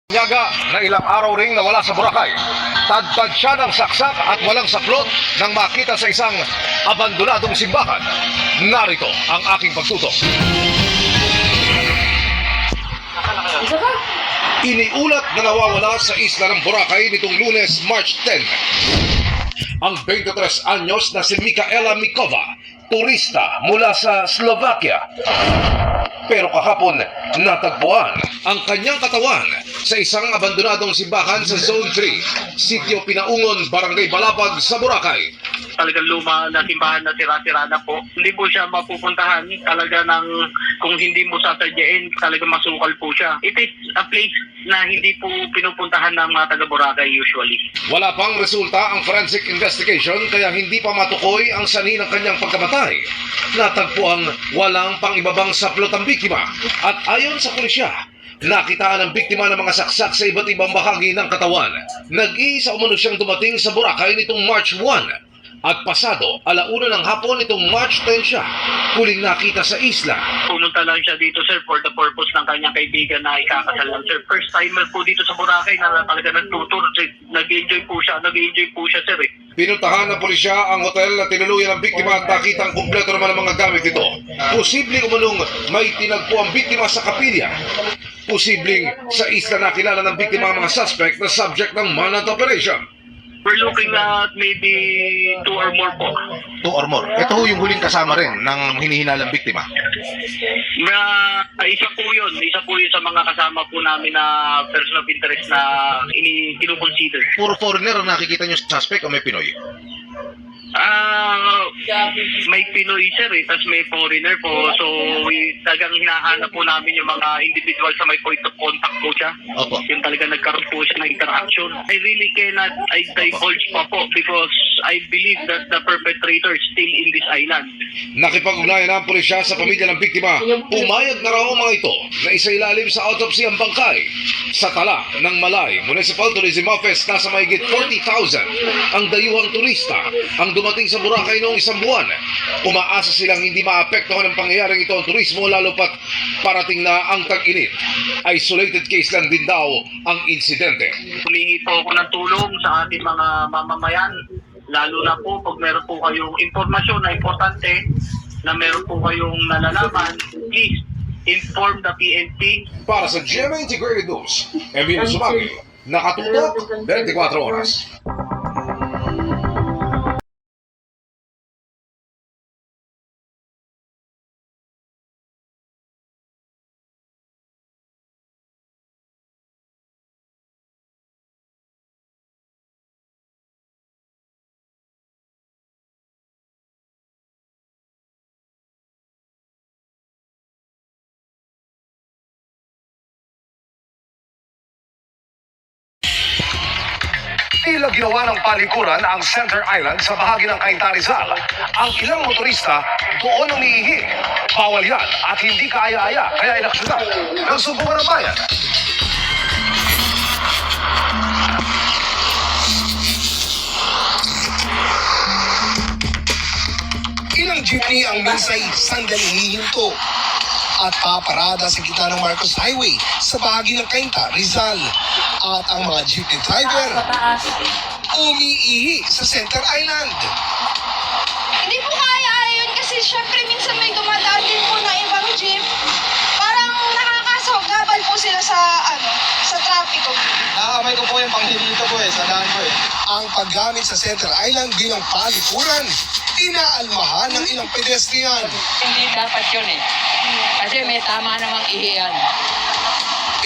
Nyaga na ilang araw ring nawala sa Boracay. Tadtad siya ng saksak at walang saklot nang makita sa isang abandonadong simbahan. Narito ang aking pagtutok. Iniulat na nawawala sa isla ng Boracay nitong Lunes, March 10. Ang 23 anyos na si Micaela Mikova, turista mula sa Slovakia. Pero kahapon, natagpuan ang kanyang katawan sa isang abandonadong simbahan sa Zone 3, Sitio Pinaungon, Barangay Balapag sa Boracay. Talagang luma na simbahan na sira-sira na po. Hindi po siya mapupuntahan. Talaga ng kung hindi mo sasadyain, talaga masukal po siya. It is a place na hindi po pinupuntahan ng mga taga-Boracay usually. Wala pang resulta ang forensic investigation kaya hindi pa matukoy ang sanhi ng kanyang pagkamatay. Natagpuang walang pang-ibabang saplot ang biktima at ayon sa pulisya, nakitaan ang biktima ng mga saksak sa iba't ibang bahagi ng katawan. Nag-iisa umano siyang dumating sa Boracay nitong March 1 at pasado 1:00 ng hapon nitong March 10 siya huling nakita sa isla. Pumunta lang siya dito, sir, for the purpose ng kanyang kaibigan na ikakasal lang, sir. First timer po dito sa Boracay na talaga nagtutur. Nag-enjoy po siya, sir. Pinuntahan ng pulisya ang hotel na tinuluyan ng biktima at nakitang kumpleto naman ang mga gamit nito. Posibleng umunong may tinagpo ang biktima sa kapilya. Posibleng sa isla nakilala ng biktima ang mga suspect na subject ng manhunt operation. We're looking at maybe 2 or more po. 2 or more. Ito ho yung huling kasama rin ng hinihinalang biktima. Isa po yun sa mga kasama po namin na person of interest na kinukonsider. Puro foreigner ang nakikita nyo sa suspect o may Pinoy? May Pinoy, sir, tapos may foreigner po. So, talagang hinahanap po namin yung mga individual sa may point of contact po siya. Opo. Yung talagang nagkaroon po siya ng interaction. I really cannot divulge pa po because I believe that the perpetrator is still in this island. Nakipag-ugnayan ang pulisya sa pamilya ng biktima. Pumayag na raw ang mga ito na isailalim sa autopsy ang bangkay. Sa tala ng Malay Municipal Tourism Office, nasa mahigit 40,000 ang dayuhang turista ang dumating sa Boracay noong isang buwan. Umaasa silang hindi maapektuhan ng pangyayaring ito ang turismo lalo pat parating na ang tag-init. Isolated case lang din daw ang insidente. Humingi po ako ng tulong sa ating mga mamamayan, lalo na po pag meron po kayong impormasyon na importante, na meron po kayong nalalaman, please inform the PNP. Para sa GMA Integrated News, Emil Sumagi, nakatutok 24 oras. Tila ginawa ng palikuran ang Center Island sa bahagi ng Cainta Rizal. Ang ilang motorista doon umiihi. Bawal yan at hindi kaaya-aya kaya inaksyonan ng subukan ng bayan. Ilang jeepney ang minsay sandaling hihinto at paparada sa gitna ng Marcos Highway sa bahagi ng Cainta, Rizal. At ang mga jeepney driver umiihi sa Center Island. Hindi po kaya yun kasi syempre minsan may dumadaan din po na ibang jeep. Parang nakakasogabal po sila sa trapiko. Nakakamay ko po yung panghilito ko sa daan ko Ang paggamit sa Center Island bilang palikuran, inaalmahan ng ilang pedestrian. Hindi dapat yun kasi may tama namang ihiyan.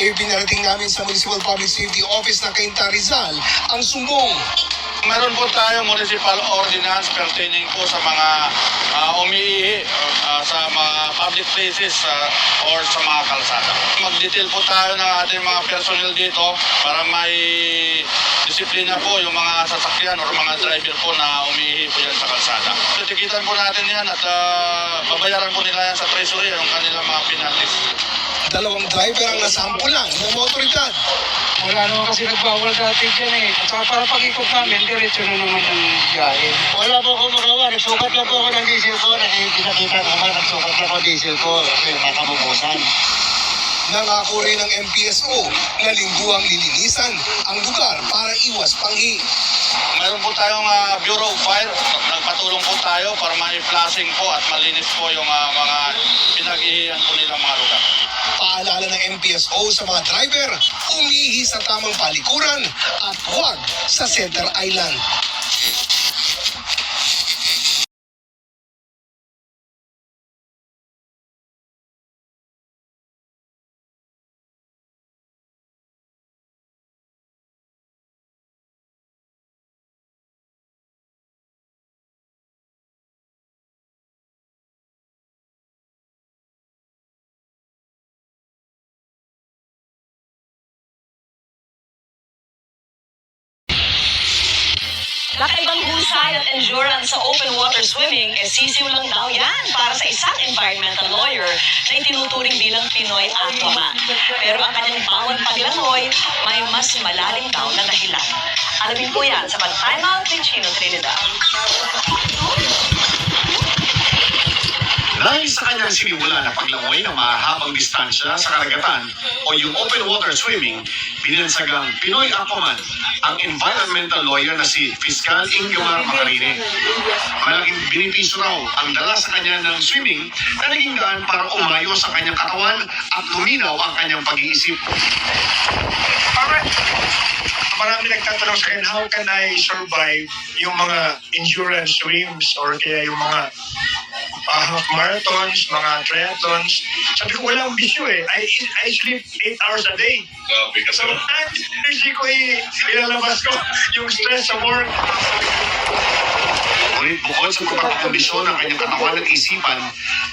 Binarating namin sa Municipal Public Safety Office ng Cainta Rizal ang sumbong. Meron po tayong municipal ordinance pertaining po sa mga umiihi sa mga public places or sa mga kalsada. Mag-detail po tayo ng ating mga personnel dito para may disiplina po yung mga sasakyan or mga driver po na umiihi po yan sa kalsada. Tikitan po natin yan at babayaran po nila yan sa treasury yung kanilang mga penalties. 2 driver ang nasampulan ng mga otoridad. Wala naman kasi nagbawal dati dyan At saka para pag-ikot namin, diretso na naman ang biyahe. Wala po akong magawa. Nagsukat lang po ako ng diesel ko. Nakikita naman, nagsukat lang ako diesel ko. Kasi nakabubusan. Nangako rin ng MPSO na lingguang lilinisan ang lugar para iwas panghi. Meron po tayong Bureau of Fire. Nagpatulong po tayo para ma-flushing po at malinis po yung mga pinag-ihihan po nilang mga lugar. Paalala ng MPSO sa mga driver, umihi sa tamang palikuran at huwag sa Center Island. Kakaibang husay at endurance sa open water swimming, sisiw lang daw yan para sa isang environmental lawyer na itinuturing bilang Pinoy Aquaman. Pero ang kanyang bawal paglangoy may mas malalim daw na dahilan. Alamin po yan sa Pag-Time Out ni Chino Trinidad. Dahil sa kanyang sinimula na paglangoy ng mahabang distansya sa karagatan o yung open water swimming, binansagang Pinoy Aquaman ang environmental lawyer na si Fiscal Ingomar Macarine. Malaking benepisyo raw ang dala sa kanya ng swimming na naging daan para umayos ang kanyang katawan at luminaw ang kanyang pag-iisip. Marami nagtatanong sa akin, how can I survive yung mga endurance swims or kaya yung mga half marathons, mga triathlons? Sabi ko, walang bisyo eh. I sleep 8 hours a day. So, energy ko ilalabas ko yung stress sa work. Ngunit bukod sa pagpapakondisyon ng kanyang katawan at isipan,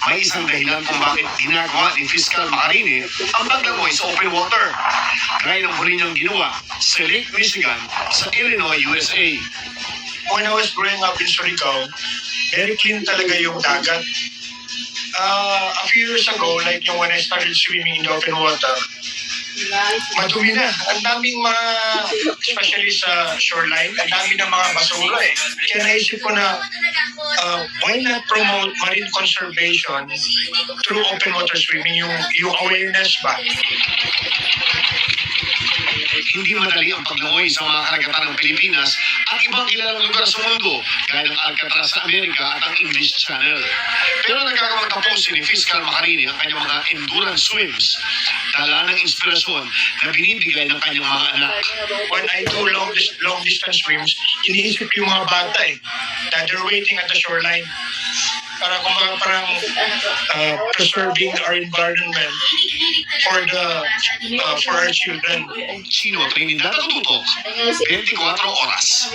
may isang dahilan kung bakit ginagawa ni Fiscal Macarine ang paglangoy sa open water. Gaya ng huli niyang ginawa sa Lake Michigan sa Illinois, USA. When I was growing up in Surigao, very clean talaga yung dagat. A few years ago, like yung when I started swimming in the open water, madumi na. Ang daming mga, especially sa shoreline, ang dami ng mga basura eh. Kaya naisip ko na, why not promote marine conservation through open water swimming, yung awareness ba? Hindi madali ang paglangoy sa mga karagatan ng Pilipinas at ibang kilalang lugar sa mundo, gaya ng Alcatraz sa Amerika at ang English Channel. Pero nagkakaroon tapos ni Fiscal Macarine ang kanyang mga endurance swims, dala ng inspirasyon na binibigay ng kanyang mga anak. When I do long distance swims, iniisip yung mga bata eh, that they're waiting at the shoreline. Parang preserving our environment for our children. Chino Trinidad, Tutok, 24 oras.